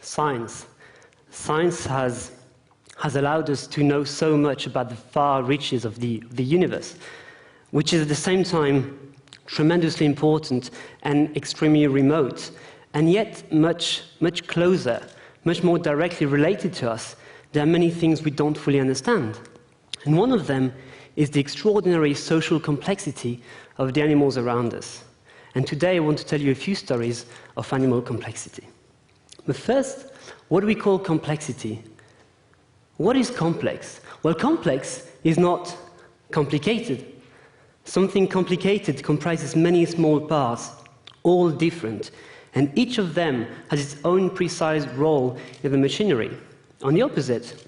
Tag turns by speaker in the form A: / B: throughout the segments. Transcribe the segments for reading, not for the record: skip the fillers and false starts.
A: science. Science has allowed us to know so much about the far reaches of the universe, which is at the same time tremendously important and extremely remote, and yet much closer, much more directly related to us. There are many things we don't fully understand. And one of them is the extraordinary social complexity of the animals around us. And today I want to tell you a few stories of animal complexity. But first, what do we call complexity? What is complex? Well, complex is not complicated. Something complicated comprises many small parts, all different, and each of them has its own precise role in the machinery. On the opposite,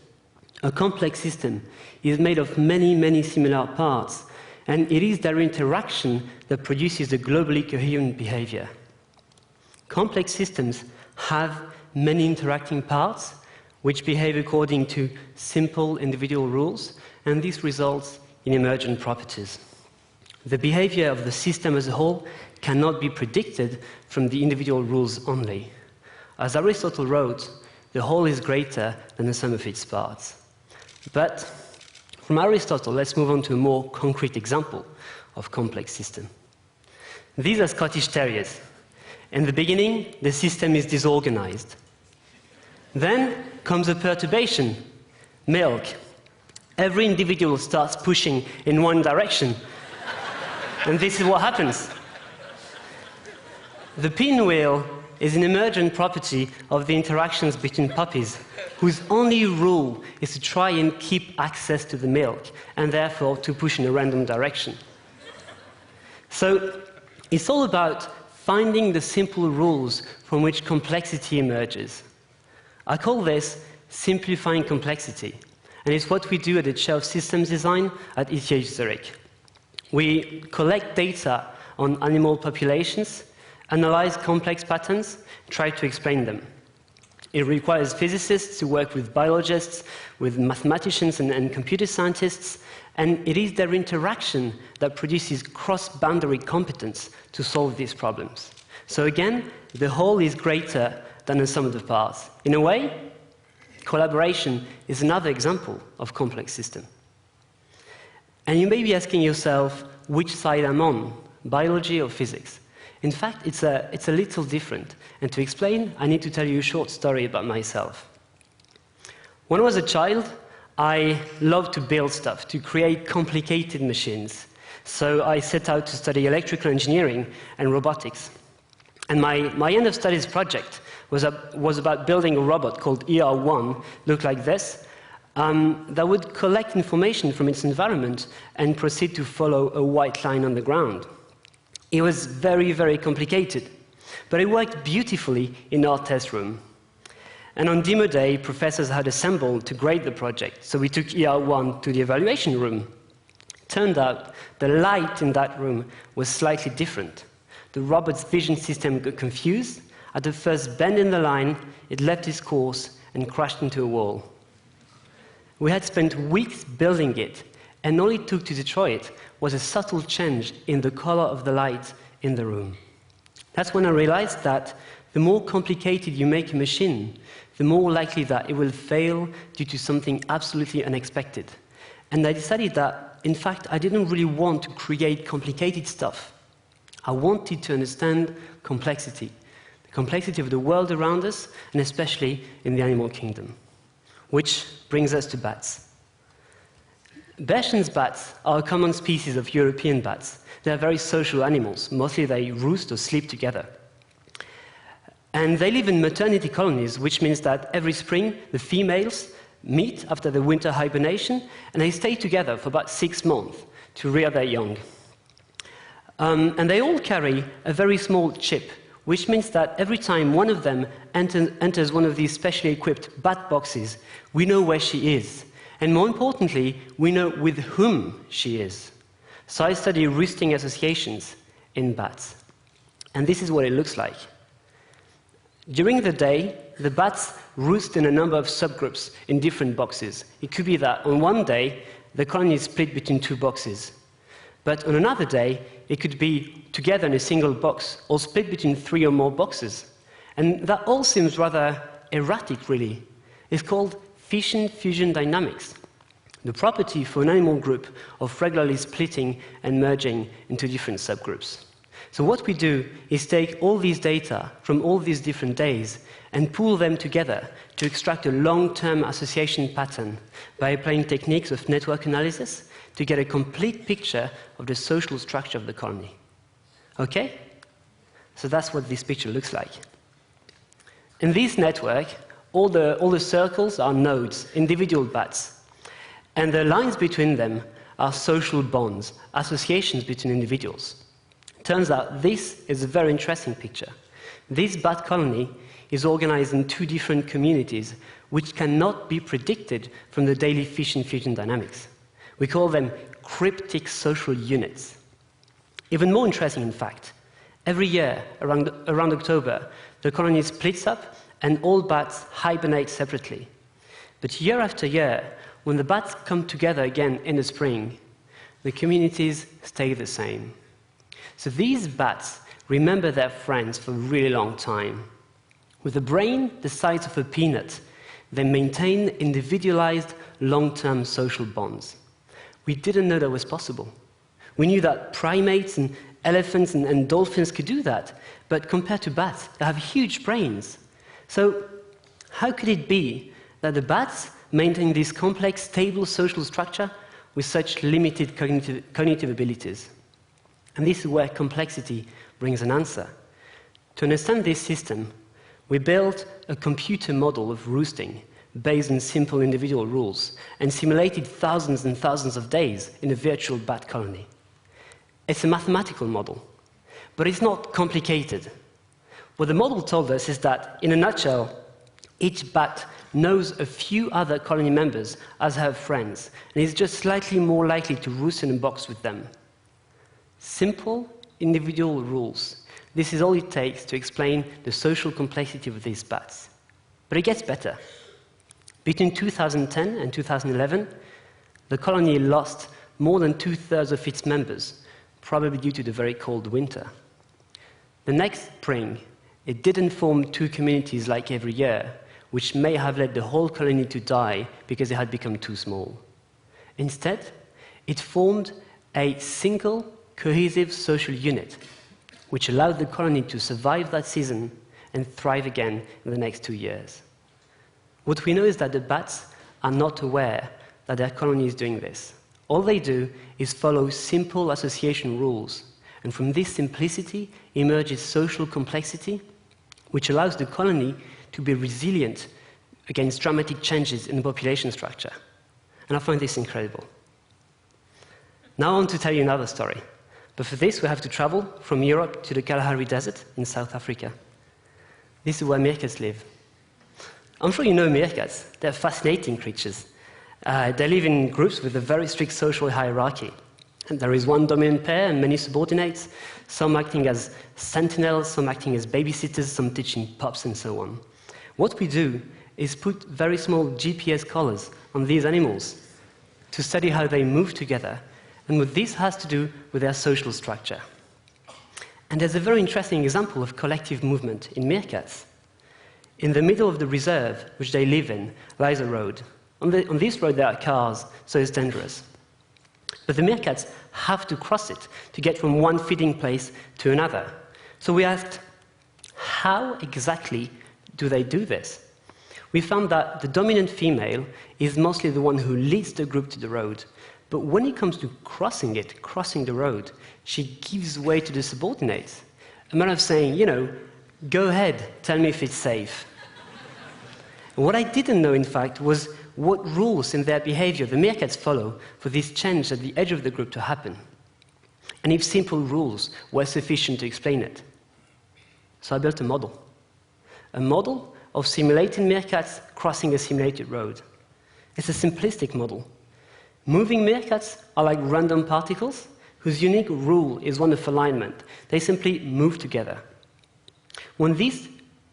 A: a complex system is made of many similar parts, and it is their interaction that produces the globally coherent behavior. Complex systems have many interacting parts which behave according to simple individual rules, and this results in emergent properties. The behavior of the system as a whole cannot be predicted from the individual rules only. As Aristotle wrote, the whole is greater than the sum of its parts. But from Aristotle, let's move on to a more concrete example of complex system. These are Scottish Terriers. In the beginning, the system is disorganized. Then comes a perturbation, milk. Every individual starts pushing in one direction. And this is what happens. The pinwheel is an emergent property of the interactions between puppies, whose only rule is to try and keep access to the milk, and therefore to push in a random direction. So it's all about finding the simple rules from which complexity emerges. I call this simplifying complexity, and it's what we do at the Chair of Systems Design at ETH Zurich. We collect data on animal populations, analyze complex patterns, try to explain them. It requires physicists to work with biologists, with mathematicians and computer scientists, and it is their interaction that produces cross-boundary competence to solve these problems. So again, the whole is greater than the sum of the parts. In a way, collaboration is another example of complex system. And you may be asking yourself which side I'm on, biology or physics. In fact, it's a little different. And to explain, I need to tell you a short story about myself. When I was a child, I loved to build stuff, to create complicated machines. So I set out to study electrical engineering and robotics. And my end of studies project was about building a robot called ER1, looked like this, that would collect information from its environment and proceed to follow a white line on the ground. It was very complicated, but it worked beautifully in our test room. And on demo day, professors had assembled to grade the project, so we took ER1 to the evaluation room. Turned out the light in that room was slightly different. The robot's vision system got confused. At the first bend in the line, it left its course and crashed into a wall. We had spent weeks building it, and all it took to destroy it was a subtle change in the color of the light in the room. That's when I realized that the more complicated you make a machine, the more likely that it will fail due to something absolutely unexpected. And I decided that, in fact, I didn't really want to create complicated stuff. I wanted to understand complexity, the complexity of the world around us, and especially in the animal kingdom. Which brings us to bats. Berchen's bats are a common species of European bats. They are very social animals. Mostly they roost or sleep together. And they live in maternity colonies, which means that every spring the females meet after the winter hibernation, and they stay together for about 6 months to rear their young. And they all carry a very small chip, which means that every time one of them enters one of these specially equipped bat boxes, we know where she is. And more importantly, we know with whom she is. So I study roosting associations in bats. And this is what it looks like. During the day, the bats roost in a number of subgroups in different boxes. It could be that on one day, the colony is split between 2 boxes. But on another day, it could be together in a single box or split between 3 or more boxes. And that all seems rather erratic, really. It's called fission-fusion dynamics, the property for an animal group of regularly splitting and merging into different subgroups. So what we do is take all these data from all these different days and pool them together to extract a long-term association pattern by applying techniques of network analysis to get a complete picture of the social structure of the colony. Okay? So that's what this picture looks like. In this network, all the circles are nodes, individual bats, and the lines between them are social bonds, associations between individuals. Turns out this is a very interesting picture. This bat colony is organized in two different communities which cannot be predicted from the daily fission-fusion dynamics. We call them cryptic social units. Even more interesting, in fact, every year around October, the colony splits up and all bats hibernate separately. But year after year, when the bats come together again in the spring, the communities stay the same. So these bats remember their friends for a really long time. With a brain the size of a peanut, they maintain individualized long-term social bonds. We didn't know that was possible. We knew that primates and elephants and dolphins could do that, but compared to bats, they have huge brains. So how could it be that the bats maintain this complex, stable social structure with such limited cognitive abilities? And this is where complexity brings an answer. To understand this system, we built a computer model of roosting based on simple individual rules and simulated thousands and thousands of days in a virtual bat colony. It's a mathematical model, but it's not complicated. What the model told us is that, in a nutshell, each bat knows a few other colony members as her friends and is just slightly more likely to roost in a box with them. Simple individual rules. This is all it takes to explain the social complexity of these bats. But it gets better. Between 2010 and 2011, the colony lost more than 2/3 of its members, probably due to the very cold winter. The next spring, it didn't form two communities like every year, which may have led the whole colony to die because it had become too small. Instead, it formed a single, cohesive social unit, which allowed the colony to survive that season and thrive again in the next 2 years. What we know is that the bats are not aware that their colony is doing this. All they do is follow simple association rules, and from this simplicity emerges social complexity, which allows the colony to be resilient against dramatic changes in the population structure. And I find this incredible. Now I want to tell you another story. But for this, we have to travel from Europe to the Kalahari Desert in South Africa. This is where meerkats live. I'm sure you know meerkats. They're fascinating creatures. They live in groups with a very strict social hierarchy. And there is one dominant pair and many subordinates, some acting as sentinels, some acting as babysitters, some teaching pups, and so on. What we do is put very small GPS collars on these animals to study how they move together, and what this has to do with their social structure. And there's a very interesting example of collective movement in meerkats. In the middle of the reserve, which they live in, lies a road. On this road there are cars, so it's dangerous. But the meerkats have to cross it to get from one feeding place to another. So we asked, how exactly do they do this? We found that the dominant female is mostly the one who leads the group to the road. But when it comes to crossing the road, she gives way to the subordinates. A matter of saying, go ahead, tell me if it's safe. And what I didn't know, in fact, was what rules in their behavior the meerkats follow for this change at the edge of the group to happen, and if simple rules were sufficient to explain it. So I built a model of simulated meerkats crossing a simulated road. It's a simplistic model. Moving meerkats are like random particles whose unique rule is one of alignment. They simply move together. When these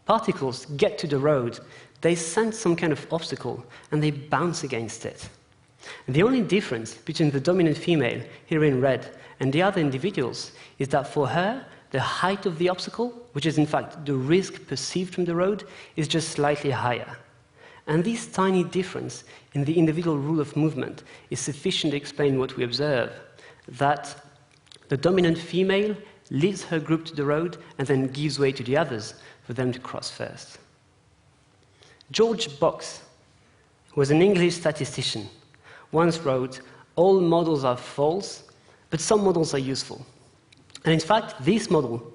A: particles get to the road, they sense some kind of obstacle and they bounce against it. And the only difference between the dominant female, here in red, and the other individuals is that for her, the height of the obstacle, which is in fact the risk perceived from the road, is just slightly higher. And this tiny difference in the individual rule of movement is sufficient to explain what we observe, that the dominant female leads her group to the road and then gives way to the others for them to cross first. George Box, who was an English statistician, once wrote, "All models are false, but some models are useful." And in fact, this model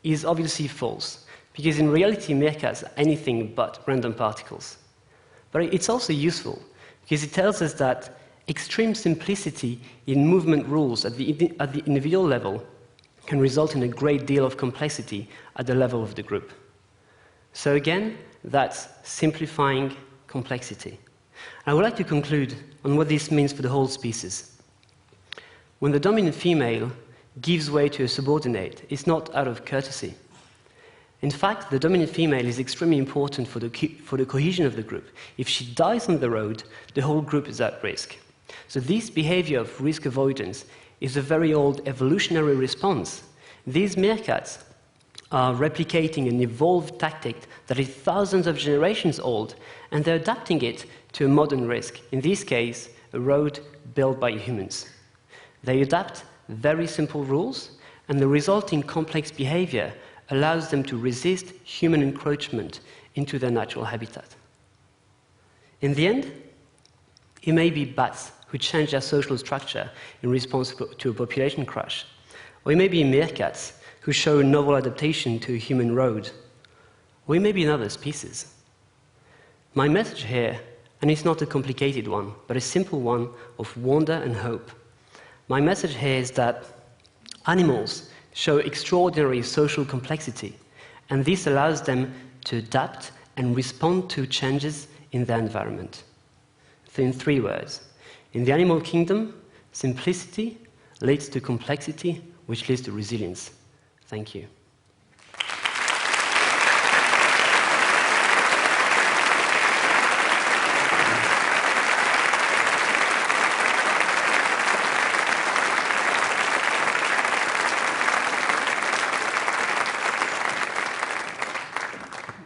A: is obviously false, because in reality, meerkats are anything but random particles. But it's also useful, because it tells us that extreme simplicity in movement rules at the individual level can result in a great deal of complexity at the level of the group. So again, that's simplifying complexity. I would like to conclude on what this means for the whole species. When the dominant female gives way to a subordinate, it's not out of courtesy. In fact, the dominant female is extremely important for the cohesion of the group. If she dies on the road, the whole group is at risk. So this behavior of risk avoidance is a very old evolutionary response. These meerkats are replicating an evolved tactic that is thousands of generations old, and they're adapting it to a modern risk, in this case, a road built by humans. They adapt very simple rules, and the resulting complex behavior allows them to resist human encroachment into their natural habitat. In the end, it may be bats who change their social structure in response to a population crash, or it may be meerkats who show novel adaptation to a human road, or it may be another species. My message here, and it's not a complicated one, but a simple one of wonder and hope. My message here is that animals show extraordinary social complexity, and this allows them to adapt and respond to changes in their environment. So in 3 words, in the animal kingdom, simplicity leads to complexity, which leads to resilience. Thank you.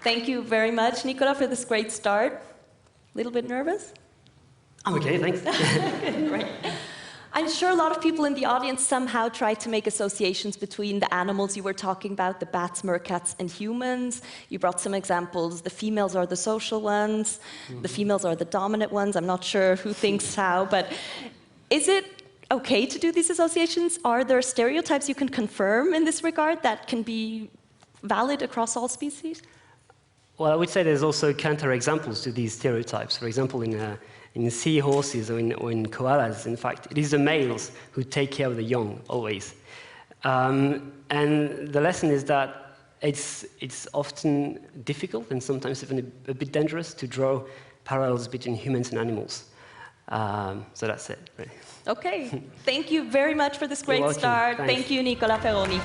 B: Thank you very much, Nicolas, for this great start. A little bit nervous?
A: I'm okay, thanks.
B: Great. I'm sure a lot of people in the audience somehow tried to make associations between the animals you were talking about, the bats, meerkats, and humans. You brought some examples. The females are the social ones. The females are the dominant ones. I'm not sure who thinks how, but is it okay to do these associations? Are there stereotypes you can confirm in this regard that can be valid across all species?
A: Well, I would say there's also counterexamples to these stereotypes. For example, in seahorses or in koalas, in fact, it is the males who take care of the young, always. And the lesson is that it's often difficult and sometimes even a bit dangerous to draw parallels between humans and animals. So that's it, really.
B: Okay. Thank you very much for this great start. Thank you, Nicolas Perony.